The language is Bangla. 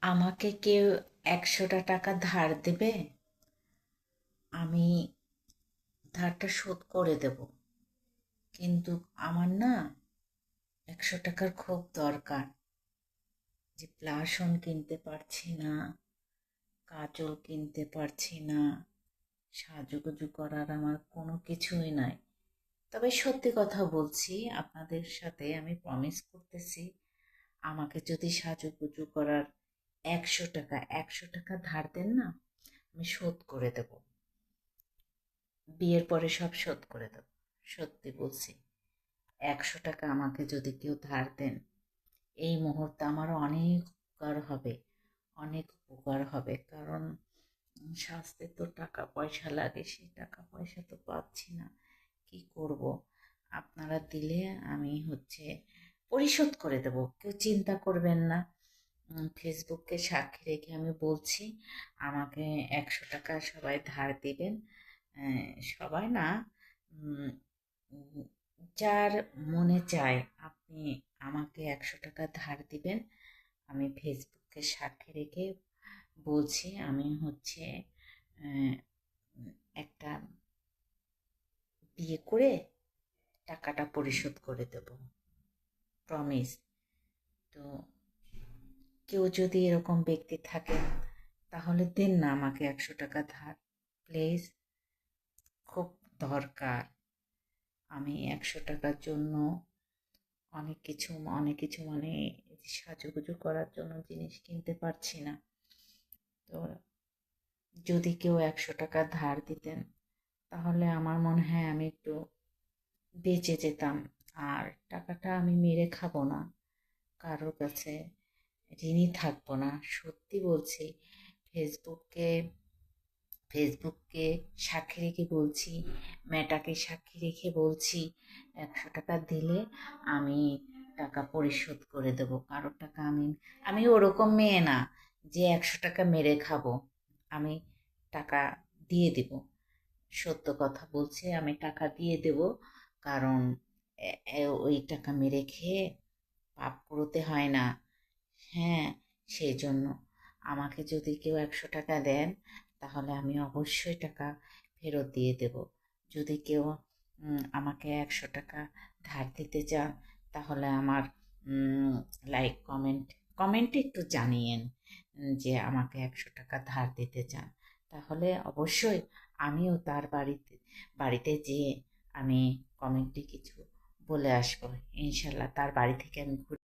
আমাকে কেউ 100টা টাকা ধার দেবে? আমি ধারটা শোধ করে দেব, কিন্তু আমার না 100 টাকার খুব দরকার। যে প্লাশন কিনতে পারছি না, কাজল কিনতে পারছি না, সাজুগুজু করার আমার কোনো কিছুই নাই। তবে সত্যি কথা বলছি, আপনাদের সাথে আমি প্রমিস করতেছি, আমাকে যদি সাজুগুজু করার 100 টাকা ধার দেন না, আমি শোধ করে দেব। বিয়ের পরে সব শোধ করে দেব, সত্যি বলছি। 100 টাকা আমাকে যদি কেউ ধার দেন, এই মুহূর্তে আমার অনেক উপকার হবে, অনেক উপকার হবে। কারণ স্বাস্থ্যে তো টাকা পয়সা লাগে, সেই টাকা পয়সা তো পাচ্ছি না, কি করব। আপনারা দিলে আমি পরিশোধ করে দেব, কেউ চিন্তা করবেন না। ফেসবুককে সাক্ষী রেখে আমি বলছি, আমাকে 100 টাকা সবাই ধার দিবেন। সবাই না, উম, উম, যার মনে চায় আপনি আমাকে 100 টাকা ধার দিবেন। আমি ফেসবুককে সাক্ষী রেখে বলছি, আমি আহ, একটা বিয়ে করে টাকাটা পরিশোধ করে দেব, প্রমিস। তো কেউ যদি এরকম ব্যক্তি থাকেন, তাহলে দিন না আমাকে 100 টাকা ধার, প্লিজ। খুব দরকার। আমি 100 টাকার জন্য অনেক কিছু মানে সাজুগুজু করার জন্য জিনিস কিনতে পারছি না। তো যদি কেউ 100 টাকা ধার দিতেন, তাহলে আমার মনে হয় আমি একটু বেঁচে যেতাম। আর টাকাটা আমি মেরে খাবো না, কারোর কাছে ঋণী থাকবো না, সত্যি বলছি। ফেসবুককে ফেসবুককে সাক্ষী রেখে বলছি, মেটাকে সাক্ষী রেখে বলছি, 100 টাকা দিলে আমি টাকা পরিশোধ করে দেবো। কারোর টাকা আমি আমি ওরকম মেয়ে না যে 100 টাকা মেরে খাবো। আমি টাকা দিয়ে দেব, সত্য কথা বলছি, আমি টাকা দিয়ে দেব। কারণ ওই টাকা মেরে খেয়ে পাপ করতে হয় না। হ্যাঁ, সেই জন্য আমাকে যদি কেউ 100 টাকা দেন, তাহলে আমি অবশ্যই টাকা ফেরত দিয়ে দেব। যদি কেউ আমাকে 100 টাকা ধার দিতে চান, তাহলে আমার লাইক কমেন্টে একটু জানিয়েন যে আমাকে 100 টাকা ধার দিতে চান। তাহলে অবশ্যই আমিও তার বাড়িতে যেয়ে আমি কমেন্টে কিছু বলে আসবো। ইনশাল্লাহ তার বাড়ি থেকে আমি